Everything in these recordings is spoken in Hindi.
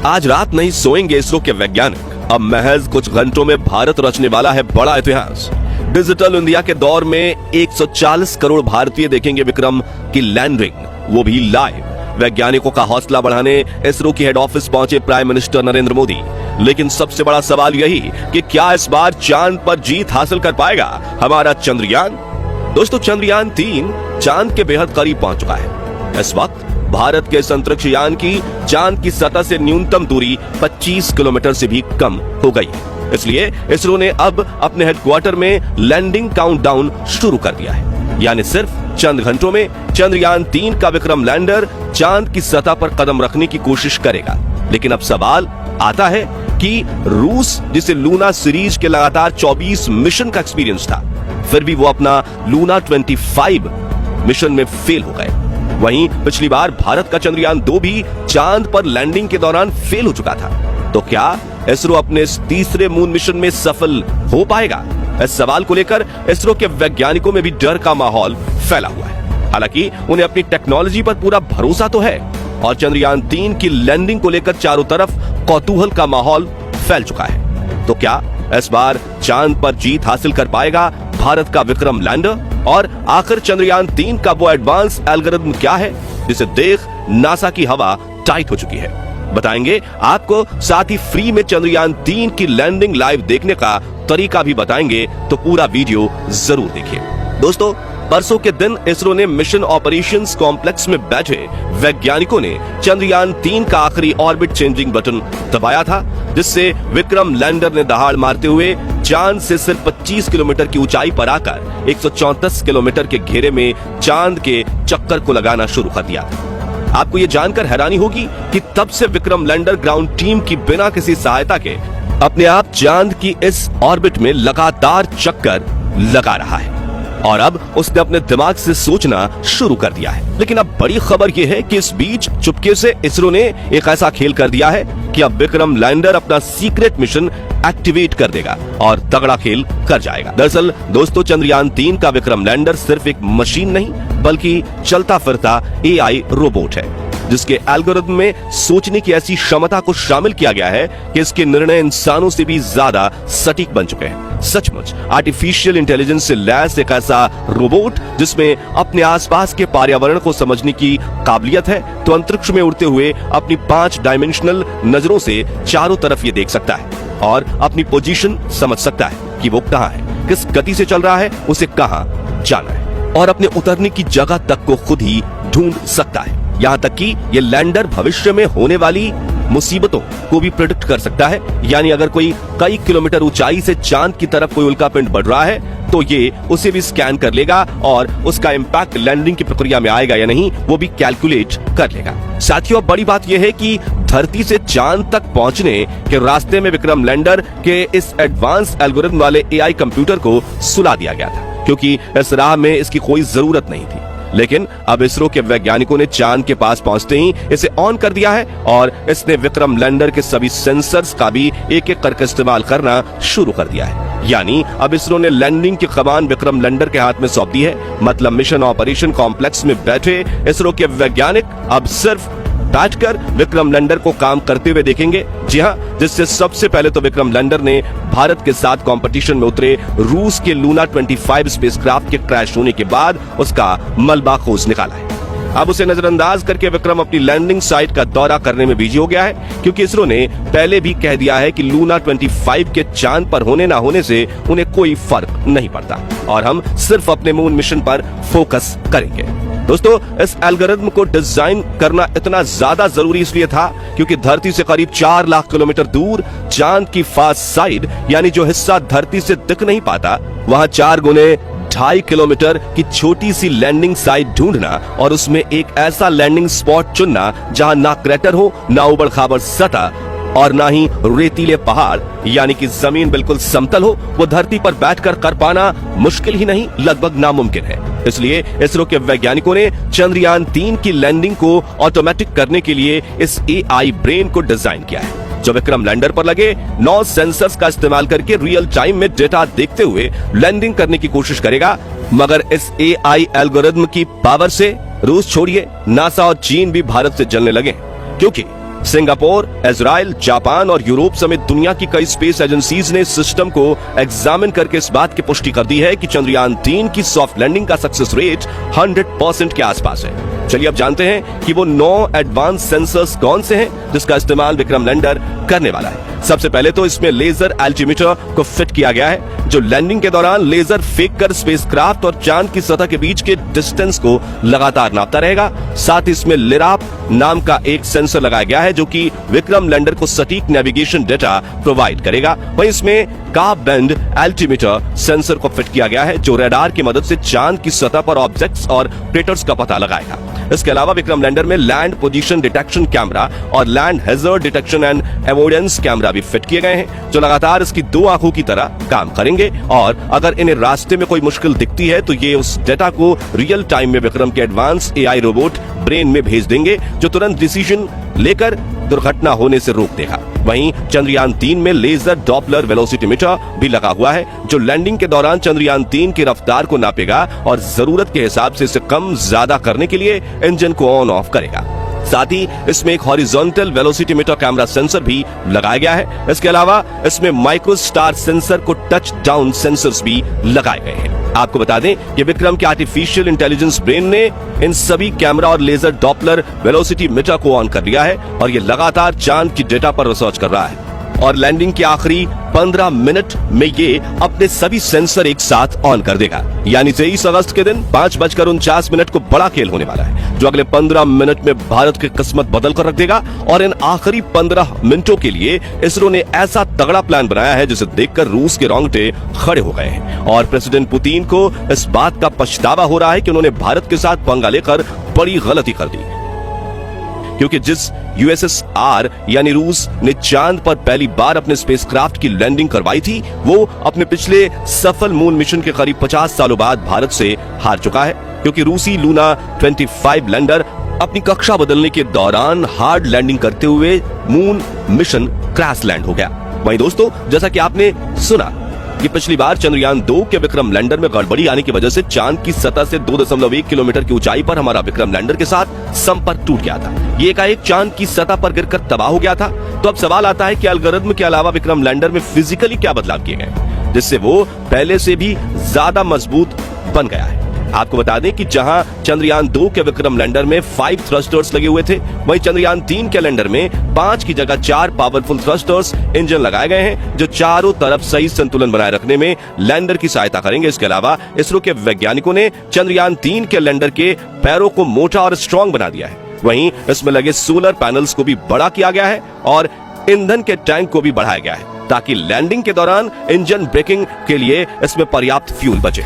आज रात नहीं सोएंगे इसरो के वैज्ञानिक। अब महज कुछ घंटों में भारत रचने वाला है बड़ा इतिहास। डिजिटल इंडिया के दौर में 140 करोड़ भारतीय देखेंगे विक्रम की लैंडिंग, वो भी लाइव। वैज्ञानिकों का हौसला बढ़ाने इसरो की हेड ऑफिस पहुंचे प्राइम मिनिस्टर नरेंद्र मोदी। लेकिन सबसे बड़ा सवाल यही कि क्या इस बार चांद पर जीत हासिल कर पाएगा हमारा चंद्रयान। दोस्तों, चंद्रयान 3 चांद के बेहद करीब पहुंच चुका है। इस वक्त भारत के इस अंतरिक्ष यान की चांद की सतह से न्यूनतम दूरी 25 किलोमीटर से भी कम हो गई। इसलिए इसरो ने अब अपने हेडक्वार्टर में लैंडिंग काउंटडाउन शुरू कर दिया है। यानी सिर्फ चंद घंटों में चंद्रयान 3 का विक्रम लैंडर चांद की सतह पर कदम रखने की कोशिश करेगा। लेकिन अब सवाल आता है कि रूस, जिसे लूना सीरीज के लगातार 24 मिशन का एक्सपीरियंस था, फिर भी वो अपना लूना 25 मिशन में फेल हो गए। वहीं पिछली बार भारत का चंद्रयान 2 भी चांद पर लैंडिंग के दौरान फेल हो चुका था। तो क्या इसरो अपने इस तीसरे मून मिशन में सफल हो पाएगा? इस सवाल को लेकर इसरो के वैज्ञानिकों में भी डर का माहौल फैला हुआ है। हालांकि उन्हें अपनी टेक्नोलॉजी पर पूरा भरोसा तो है और चंद्रयान 3 की लैंडिंग को लेकर चारों तरफ कौतूहल का माहौल फैल चुका है। तो क्या इस बार चांद पर जीत हासिल कर पाएगा भारत का विक्रम लैंडर? और आखिर चंद्रयान 3 का वो एडवांस एल्गोरिथम क्या है जिसे देख नासा की हवा टाइट हो चुकी है? बताएंगे आपको। साथ ही फ्री में चंद्रयान 3 की लैंडिंग लाइव देखने का तरीका भी बताएंगे, तो पूरा वीडियो जरूर देखिए। दोस्तों, परसों के दिन इसरो ने मिशन ऑपरेशंस कॉम्प्लेक्स में बैठे वैज्ञानिकों ने चंद्रयान 3 का आखिरी ऑर्बिट चेंजिंग बटन दबाया था, जिससे विक्रम लैंडर ने दहाड़ मारते हुए चांद से सिर्फ 25 किलोमीटर की ऊंचाई पर आकर 134 किलोमीटर के घेरे में चांद के चक्कर को लगाना शुरू कर दिया। आपको ये जानकर हैरानी होगी कि तब से विक्रम लैंडर ग्राउंड टीम की बिना किसी सहायता के अपने आप चांद की इस ऑर्बिट में लगातार चक्कर लगा रहा है और अब उसने अपने दिमाग से सोचना शुरू कर दिया है। लेकिन अब बड़ी खबर यह है कि इस बीच चुपके से इसरो ने एक ऐसा खेल कर दिया है कि अब विक्रम लैंडर अपना सीक्रेट मिशन एक्टिवेट कर देगा और तगड़ा खेल कर जाएगा। दरअसल दोस्तों, चंद्रयान 3 का विक्रम लैंडर सिर्फ एक मशीन नहीं बल्कि चलता फिरता एआई रोबोट है, जिसके एल्गोरिथम में सोचने की ऐसी क्षमता को शामिल किया गया है कि इसके निर्णय इंसानों से भी ज्यादा सटीक बन चुके हैं। सचमुच आर्टिफिशियल इंटेलिजेंस से लैस एक ऐसा रोबोट जिसमें अपने आसपास के पर्यावरण को समझने की काबिलियत है, तो अंतरिक्ष में उड़ते हुए अपनी 5 डायमेंशनल नजरों से चारों तरफ ये देख सकता है और अपनी पोजीशन समझ सकता है कि वो कहाँ है, किस गति से चल रहा है, उसे कहाँ जाना है और अपने उतरने की जगह तक को खुद ही ढूंढ सकता है। यहाँ तक कि ये लैंडर भविष्य में होने वाली मुसीबतों को भी प्रेडिक्ट कर सकता है। यानी अगर कोई कई किलोमीटर ऊंचाई से चांद की तरफ कोई उल्कापिंड बढ़ रहा है तो ये उसे भी स्कैन कर लेगा और उसका इम्पैक्ट लैंडिंग की प्रक्रिया में आएगा या नहीं वो भी कैलकुलेट कर लेगा। साथियों, अब बड़ी बात यह है कि धरती से चांद तक पहुंचने के रास्ते में विक्रम लैंडर के इस एडवांस एल्गोरिथम वाले एआई कंप्यूटर को सुला दिया गया था, क्योंकि इस राह में इसकी कोई जरूरत नहीं थी। लेकिन अब इसरो के वैज्ञानिकों ने चांद के पास पहुंचते ही इसे ऑन कर दिया है और इसने विक्रम लैंडर के सभी सेंसर्स का भी एक एक करके इस्तेमाल करना शुरू कर दिया है। यानी अब इसरो ने लैंडिंग की कमान विक्रम लैंडर के हाथ में सौंप दी है। मतलब मिशन ऑपरेशन कॉम्प्लेक्स में बैठे इसरो के वैज्ञानिक अब सिर्फ बैठकर विक्रम लैंडर को काम करते हुए देखेंगे। जी हाँ, जिससे सबसे पहले तो विक्रम लैंडर ने भारत के साथ कंपटीशन में उतरे रूस के लूना 25 स्पेसक्राफ्ट के क्रैश होने के बाद उसका मलबा खोज निकाला है। अब उसे नजरअंदाज करके विक्रम अपनी लैंडिंग साइट का दौरा करने में बिजी हो गया है, क्योंकि इसरो ने पहले भी कह दिया है कि लूना 25 के चांद पर होने ना होने से उन्हें कोई फर्क नहीं पड़ता और हम सिर्फ अपने मून मिशन पर फोकस करेंगे। दोस्तों, इस एल्गोरिथम को डिजाइन करना इतना ज्यादा जरूरी इसलिए था क्योंकि धरती से करीब 4 लाख किलोमीटर दूर चांद की फास्ट साइड, यानी जो हिस्सा धरती से दिख नहीं पाता, वहां 4 गुने 2.5 किलोमीटर की छोटी सी लैंडिंग साइट ढूंढना और उसमें एक ऐसा लैंडिंग स्पॉट चुनना जहां ना क्रैटर हो, ना उबड़ खाबड़ सतह और ना ही रेतीले पहाड़, यानी कि जमीन बिल्कुल समतल हो, वो धरती पर बैठकर कर पाना मुश्किल ही नहीं, लगभग नामुमकिन है। इसलिए इसरो के वैज्ञानिकों ने चंद्रयान 3 की लैंडिंग को ऑटोमेटिक करने के लिए इस एआई ब्रेन को डिजाइन किया है, जो विक्रम लैंडर पर लगे 9 सेंसर्स का इस्तेमाल करके रियल टाइम में डेटा देखते हुए लैंडिंग करने की कोशिश करेगा। मगर इस एआई एल्गोरिथम की पावर से रूस छोड़िए, नासा और चीन भी भारत से जलने लगे, क्योंकि सिंगापुर, इजराइल, जापान और यूरोप समेत दुनिया की कई स्पेस एजेंसीज ने सिस्टम को एग्जामिन करके इस बात की पुष्टि कर दी है कि चंद्रयान 3 की सॉफ्ट लैंडिंग का सक्सेस रेट 100% के आसपास है। चलिए अब जानते हैं कि वो 9 एडवांस सेंसर्स कौन से हैं जिसका इस्तेमाल विक्रम लैंडर करने वाला है। सबसे पहले तो इसमें लेजर एल्टीमीटर को फिट किया गया है जो लैंडिंग के दौरान लेजर फेंक कर स्पेसक्राफ्ट और चांद की सतह के बीच के डिस्टेंस को लगातार नापता रहेगा। साथ ही इसमें लिराप नाम का एक सेंसर लगाया गया है जो कि विक्रम लैंडर को सटीक नेविगेशन डेटा प्रोवाइड करेगा। वहीं इसमें कार्ब बैंड एल्टीमीटर सेंसर को फिट किया गया है जो रडार की मदद से चांद की सतह पर ऑब्जेक्ट्स और क्रेटर्स का पता लगाएगा। इसके अलावा विक्रम लैंडर में लैंड पोजीशन डिटेक्शन कैमरा और land hazard detection and avoidance camera भी फिट किए गए हैं जो लगातार इसकी 2 आंखों की तरह काम करेंगे और अगर इन्हें रास्ते में कोई मुश्किल दिखती है तो ये उस डेटा को रियल टाइम में विक्रम के एडवांस एआई रोबोट ब्रेन में भेज देंगे जो तुरंत डिसीजन लेकर दुर्घटना होने से रोक देगा। वहीं चंद्रयान 3 में लेजर डॉपलर वेलोसिटीमीटर भी लगा हुआ है जो लैंडिंग के दौरान चंद्रयान 3 की रफ्तार को नापेगा और जरूरत के हिसाब से इसे कम ज्यादा करने के लिए इंजन को ऑन ऑफ करेगा। साथ ही इसमें एक हॉरिजॉन्टल वेलोसिटीमीटर कैमरा सेंसर भी लगाया गया है। इसके अलावा इसमें माइक्रोस्टार सेंसर को टच डाउन सेंसर्स भी लगाए गए हैं। आपको बता दें कि विक्रम के आर्टिफिशियल इंटेलिजेंस ब्रेन ने इन सभी कैमरा और लेजर डॉपलर वेलोसिटीमीटर को ऑन कर लिया है और ये लगातार चांद की डेटा पर रिसर्च कर रहा है और लैंडिंग के आखिरी 15 मिनट में ये अपने सभी सेंसर एक साथ ऑन कर देगा। यानी 23 अगस्त के दिन 5:49 को बड़ा खेल होने वाला है जो अगले 15 मिनट में भारत की किस्मत बदल कर रख देगा और इन आखिरी 15 मिनटों के लिए इसरो ने ऐसा तगड़ा प्लान बनाया है जिसे देखकर रूस के रोंगटे खड़े हो गए हैं और प्रेसिडेंट पुतिन को इस बात का पछतावा हो रहा है कि उन्होंने भारत के साथ पंगा लेकर बड़ी गलती कर दी क्योंकि जिस यूएसएसआर यानी रूस ने चांद पर पहली बार अपने स्पेसक्राफ्ट की लैंडिंग करवाई थी वो अपने पिछले सफल मून मिशन के करीब 50 सालों बाद भारत से हार चुका है क्योंकि रूसी लूना 25 लैंडर अपनी कक्षा बदलने के दौरान हार्ड लैंडिंग करते हुए मून मिशन क्रैश लैंड हो गया। वहीं दोस्तों जैसा कि आपने सुना कि पिछली बार चंद्रयान 2 के विक्रम लैंडर में गड़बड़ी आने की वजह से चांद की सतह से 2.1 किलोमीटर की ऊंचाई पर हमारा विक्रम लैंडर के साथ संपर्क टूट गया था। ये एकाएक चांद की सतह पर गिरकर तबाह हो गया था। तो अब सवाल आता है कि एल्गोरिथम के अलावा विक्रम लैंडर में फिजिकली क्या बदलाव किए गए जिससे वो पहले से भी ज्यादा मजबूत बन गया है। आपको बता दें कि जहां चंद्रयान 2 के विक्रम लैंडर में 5 थ्रस्टर्स लगे हुए थे वहीं चंद्रयान 3 के लैंडर में 5 की जगह 4 पावरफुल थ्रस्टर्स इंजन लगाए गए हैं जो चारों तरफ सही संतुलन बनाए रखने में लैंडर की सहायता करेंगे। इसके अलावा इसरो के वैज्ञानिकों ने चंद्रयान 3 के लैंडर के पैरों को मोटा और स्ट्रॉन्ग बना दिया है। वहीं इसमें लगे सोलर पैनल्स को भी बड़ा किया गया है और ईंधन के टैंक को भी बढ़ाया गया है ताकि लैंडिंग के दौरान इंजन ब्रेकिंग के लिए इसमें पर्याप्त फ्यूल बचे।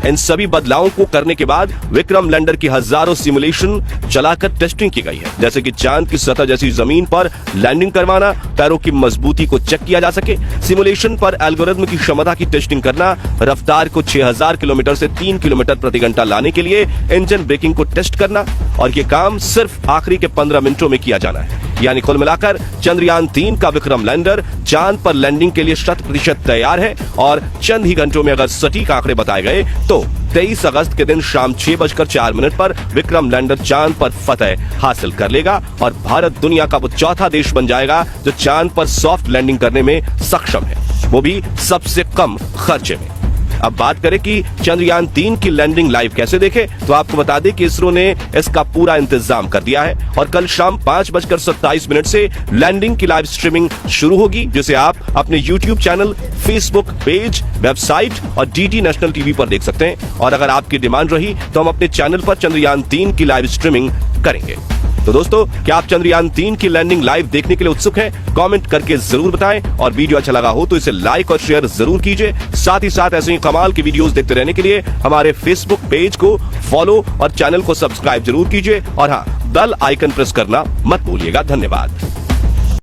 इन सभी बदलावों को करने के बाद विक्रम लैंडर की हजारों सिमुलेशन चलाकर टेस्टिंग की गई है जैसे कि चांद की सतह जैसी जमीन पर लैंडिंग करवाना, पैरों की मजबूती को चेक किया जा सके, सिमुलेशन पर एल्गोरिथम की क्षमता की टेस्टिंग करना, रफ्तार को 6000 किलोमीटर से 3 किलोमीटर प्रति घंटा लाने के लिए इंजन ब्रेकिंग को टेस्ट करना और ये काम सिर्फ आखिरी के 15 मिनटों में किया जाना है। यानी कुल मिलाकर चंद्रयान 3 का विक्रम लैंडर चांद पर लैंडिंग के लिए 100% तैयार है और चंद ही घंटों में अगर सटीक आंकड़े बताए गए तो 23 अगस्त के दिन शाम 6:04 पर विक्रम लैंडर चांद पर फतह हासिल कर लेगा और भारत दुनिया का वो चौथा देश बन जाएगा जो चांद पर सॉफ्ट लैंडिंग करने में सक्षम है, वो भी सबसे कम खर्चे में। अब बात करें कि चंद्रयान 3 की लैंडिंग लाइव कैसे देखें तो आपको बता दें कि इसरो ने इसका पूरा इंतजाम कर दिया है और कल शाम 5:27 से लैंडिंग की लाइव स्ट्रीमिंग शुरू होगी जिसे आप अपने YouTube channel, Facebook page, website और DD नेशनल टीवी पर देख सकते हैं और अगर आपकी डिमांड रही तो हम अपने चैनल पर चंद्रयान 3 की लाइव स्ट्रीमिंग करेंगे। तो दोस्तों क्या आप चंद्रयान 3 की लैंडिंग लाइव देखने के लिए उत्सुक हैं? कमेंट करके जरूर बताएं और वीडियो अच्छा लगा हो तो इसे लाइक और शेयर जरूर कीजिए। साथ ही साथ ऐसे ही कमाल की वीडियोस देखते रहने के लिए हमारे फेसबुक पेज को फॉलो और चैनल को सब्सक्राइब जरूर कीजिए और हाँ, बेल आइकन प्रेस करना मत भूलिएगा। धन्यवाद।